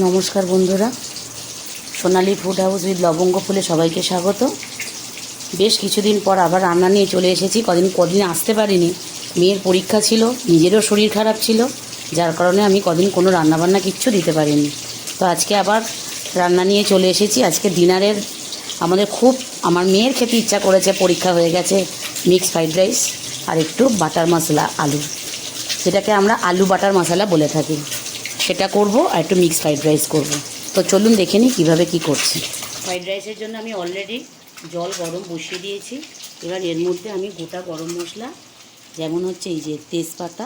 নমস্কার বন্ধুরা, সোনালি food house with লবঙ্গ ফুলে সবাইকে স্বাগত। বেশ কিছুদিন পর আবার রান্না নিয়ে চলে এসেছি। কদিন আসতে পারিনি, মেয়ের পরীক্ষা ছিল, নিজেরও শরীর খারাপ ছিল, যার কারণে আমি কদিন কোনো রান্নাবান্না কিচ্ছু দিতে পারিনি। তো আজকে আবার রান্না নিয়ে চলে এসেছি। আজকে ডিনারের আমার মেয়ের খেতে ইচ্ছা করেছে, পরীক্ষা হয়ে গেছে, মিক্সড ফ্রাইড রাইস আর একটু বাটার মশলা আলু, যেটাকে আমরা আলু বাটার মশলা বলে থাকি, সেটা করব। আর একটু মিক্সড ফ্রাইড রাইস করব। তো চলুন দেখে নিই কীভাবে কী করছি। ফ্রাইড রাইসের জন্য আমি অলরেডি জল গরম বসিয়ে দিয়েছি। এবার এর মধ্যে আমি গোটা গরম মশলা, যেমন হচ্ছে এই যে তেজপাতা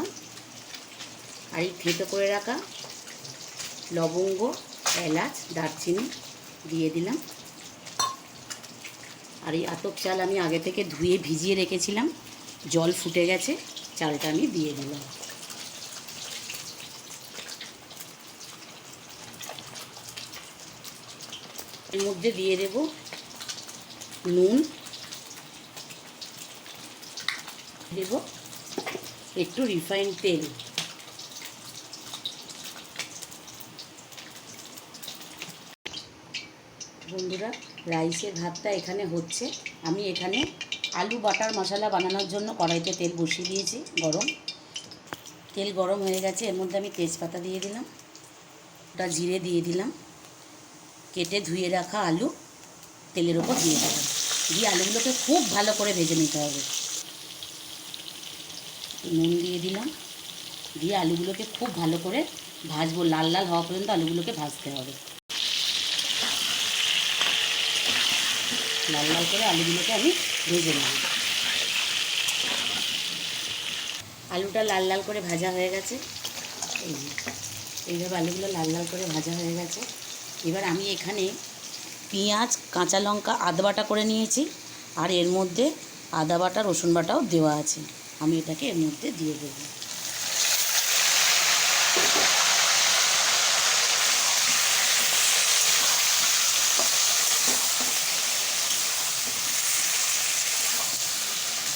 আর এই থেঁতো করে রাখা লবঙ্গ, এলাচ, দারচিনি দিয়ে দিলাম। আর এই আতপ চাল আমি আগে থেকে ধুয়ে ভিজিয়ে রেখেছিলাম, জল ফুটে গেছে, চালটা আমি দিয়ে দিলাম। এর মধ্যে দিয়ে দেব নুন, দেব একটু রিফাইন্ড তেল। বন্ধুরা, রাইসের ভাতটা এখানে হচ্ছে। আমি এখানে আলু বাটার মশলা বানানোর জন্য কড়াইতে তেল বসিয়ে দিয়েছি গরম। তেল গরম হয়ে গেছে, এর মধ্যে আমি তেজপাতা দিয়ে দিলাম, ওটা জিরে দিয়ে দিলাম, কেটে ধুয়ে রাখা আলু তেলের ওপর দিয়ে দিলাম। দিয়ে আলুগুলোকে খুব ভালো করে ভেজে নিতে হবে। নুন দিয়ে দিলাম, দিয়ে আলুগুলোকে খুব ভালো করে ভাজবো, লাল লাল হওয়া পর্যন্ত আলুগুলোকে ভাজতে হবে। লাল লাল করে আলুগুলোকে আমি ভেজে নেব। আলুটা লাল লাল করে ভাজা হয়ে গেছে, এইভাবে আলুগুলো লাল লাল করে ভাজা হয়ে গেছে। এবার আমি এখানে পেঁয়াজ, কাঁচা লঙ্কা, আদা বাটা করে নিয়েছি, আর এর মধ্যে আদা বাটা রসুন বাটাও দেওয়া আছে। আমি এটাকে এর মধ্যে দিয়ে দেব।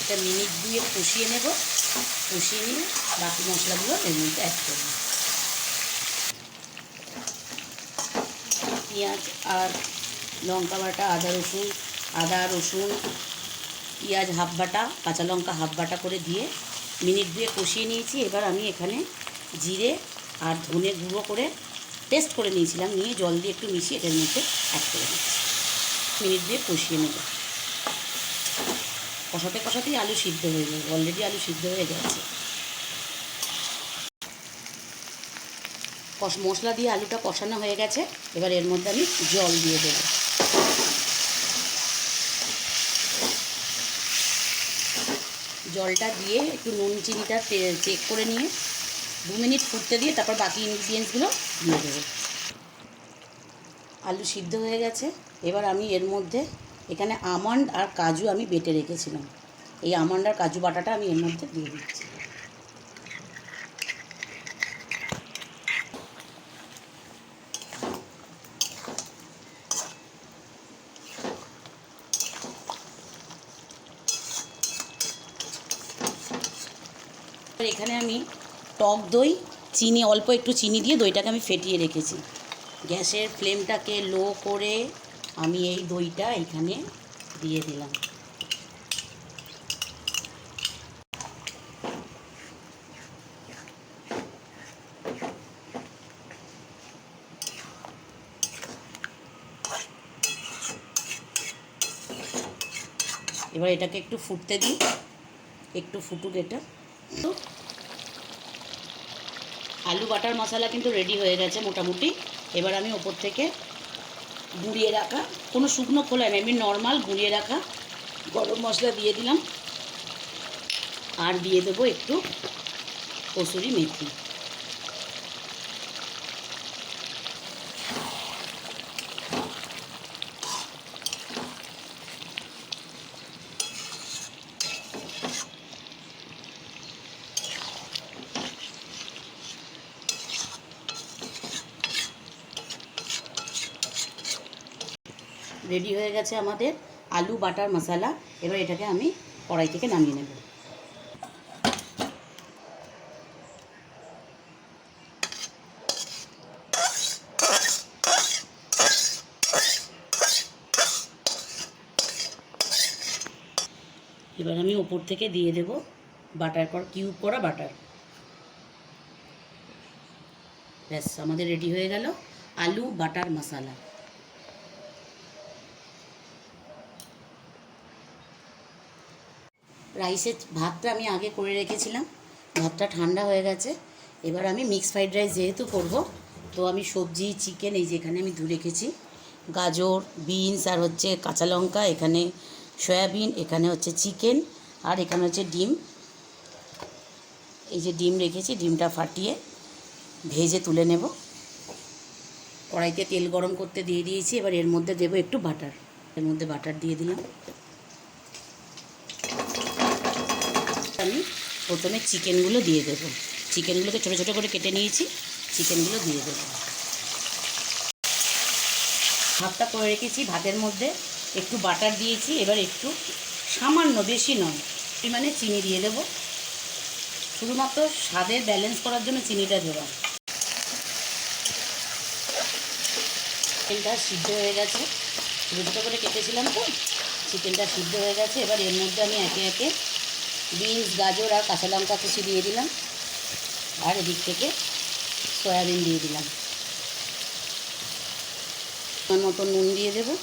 এটা মিনিট দিয়ে কষিয়ে নেব, কষিয়ে নিয়ে বাকি মশলাগুলো এর মধ্যে অ্যাড করব। পেঁয়াজ আর লঙ্কা বাটা, আদা রসুন পেঁয়াজ হাফ বাটা, কাঁচা লঙ্কা হাফ বাটা করে দিয়ে মিনিট দিয়ে কষিয়ে নিয়েছি। এবার আমি এখানে জিরে আর ধনে গুঁড়ো করে পেস্ট করে নিয়েছিলাম, নিয়ে জল দিয়ে একটু মিশিয়ে এটার মধ্যে অ্যাড করে দিচ্ছি। মিনিট দিয়ে কষিয়ে নেব। কষাতে কষাতেই আলু সিদ্ধ হয়ে যাবে, অলরেডি আলু সিদ্ধ হয়ে গেছে। মশলা দিয়ে আলুটা কষানো হয়ে গেছে। এবার এর মধ্যে আমি জল দিয়ে দেবো। জলটা দিয়ে একটু নুন চিনিটা চেক করে নিয়ে 2 মিনিট ফুটতে দিয়ে তারপর বাকি ইনগ্রিডিয়েন্টসগুলো দিয়ে দেবো। আলু সিদ্ধ হয়ে গেছে। এবার আমি এর মধ্যে এখানে আমন্ড আর কাজু আমি বেটে রেখেছিলাম, এই আমন্ড আর কাজু বাটাটা আমি এর মধ্যে দিয়ে দিচ্ছি। এখানে আমি টক দই, চিনি, অল্প একটু চিনি দিয়ে দইটাকে আমি ফেটিয়ে রেখেছি। গ্যাসের ফ্লেমটাকে লো করে আমি এই দইটা এখানে দিয়ে দিলাম। এবার এটাকে একটু ফুটতে দিই, একটু ফুটুক এটা। আলু বাটার মশলা কিন্তু রেডি হয়ে গেছে মোটামুটি। এবার আমি ওপর থেকে গুঁড়িয়ে রাখা, কোনো শুকনো খোলা নেই, আমি নর্মাল গুঁড়িয়ে রাখা গরম মশলা দিয়ে দিলাম, আর দিয়ে দেবো একটু কসুরি মেথি। রেডি হয়ে গেছে আমাদের আলু বাটার মশলা। এবার এটাকে আমি কড়াই থেকে নামিয়ে নেব। এবার আমি ওপর থেকে দিয়ে দেব বাটার কিউব করা বাটার। ব্যাস আমাদের রেডি হয়ে গেল আলু বাটার মশলা। রাইসের ভাতটা আমি আগে করে রেখেছিলাম, ভাতটা ঠান্ডা হয়ে গেছে। এবার আমি মিক্স ফ্রাইড রাইস যেহেতু করব, তো আমি সবজি চিকেন এই যেখানে আমি ধুয়ে রেখেছি, গাজর বিনস আর হচ্ছে কাঁচা লঙ্কা, এখানে সয়াবিন, এখানে হচ্ছে চিকেন, আর এখানে হচ্ছে ডিম। এই যে ডিম রেখেছি, ডিমটা ফাটিয়ে ভেজে তুলে নেব। কড়াইতে তেল গরম করতে দিয়ে দিয়েছি। এবার এর মধ্যে দেবো একটু বাটার, এর মধ্যে বাটার দিয়ে দিলাম। আমি প্রথমে চিকেনগুলো দিয়ে দেবো, চিকেনগুলোকে ছোটো ছোটো করে কেটে নিয়েছি, চিকেনগুলো দিয়ে দেবো। ভাতটা করে রেখেছি, ভাতের মধ্যে একটু বাটার দিয়েছি। এবার একটু সামান্য, বেশি নয়, পরিমাণে চিনি দিয়ে দেবো, শুধুমাত্র স্বাদের ব্যালেন্স করার জন্য চিনিটা দেওয়া। চিকেনটা সিদ্ধ হয়ে গেছে, ছোটো ছোটো করে কেটেছিলাম তো, চিকেনটা সিদ্ধ হয়ে গেছে। এবার এর মধ্যে আমি একে একে বিনস, গাজর আর কাঁচা লঙ্কা কুচি দিয়ে দিলাম, আর এদিক থেকে সয়াবিন দিয়ে দিলাম। আমার মতো নুন দিয়ে দেবো,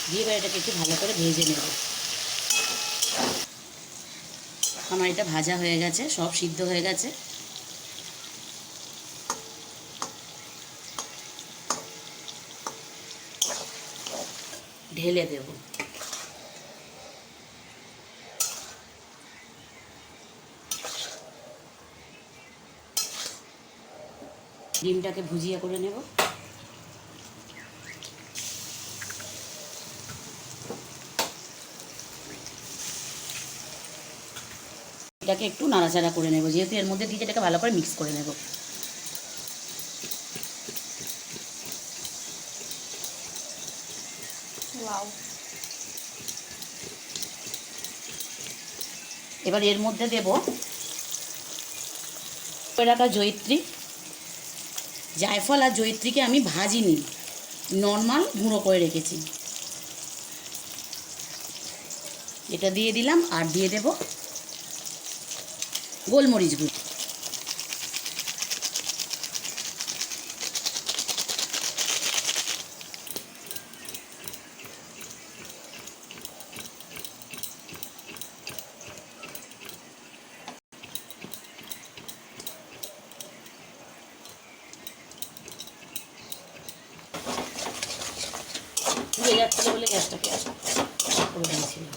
দিয়ে এবার এটাকে একটু ভালো করে ভেজে নেব। আমার এটা ভাজা হয়ে গেছে, সব সিদ্ধ হয়ে গেছে। ঢেলে দেব। ডিমটাকে ভুজিয়া করে নেব। এটাকে একটু নাড়াচাড়া করে নেব, যেহেতু এর মধ্যে দিয়ে এটাকে ভালো করে মিক্স করে নেব। এবার এর মধ্যে দেব রাখা জয়িত্রী, জায়ফল আর জয়িত্রীকে আমি ভাজিনি, নর্মাল গুঁড়ো করে রেখেছি, এটা দিয়ে দিলাম। আর দিয়ে দেব গোলমরিচ গুঁড়ো। পুড়ে যাচ্ছিল বলে গ্যাসটাকে করে দিয়েছিলাম।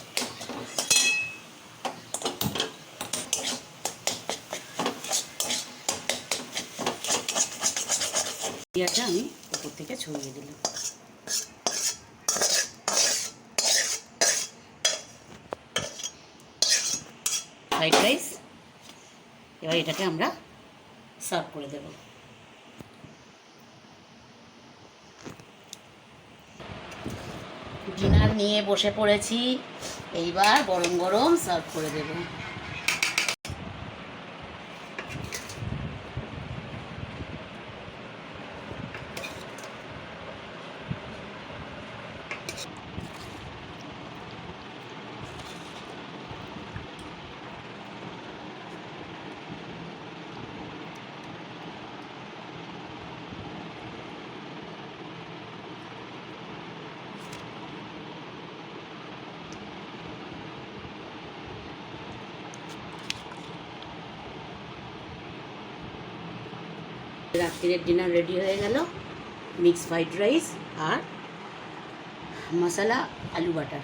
পেঁয়াজটা আমি উপর থেকে ছড়িয়ে দিলাম। ফ্রাইড রাইস, এবার এটাকে আমরা সার্ভ করে দেব। ডিনার নিয়ে বসে পড়েছি, এইবার গরম গরম সার্ভ করে দেব। রাত্রির ডিনার রেডি হয়ে গেল, মিক্স ফ্রাইড রাইস আর মশলা আলু বাটার।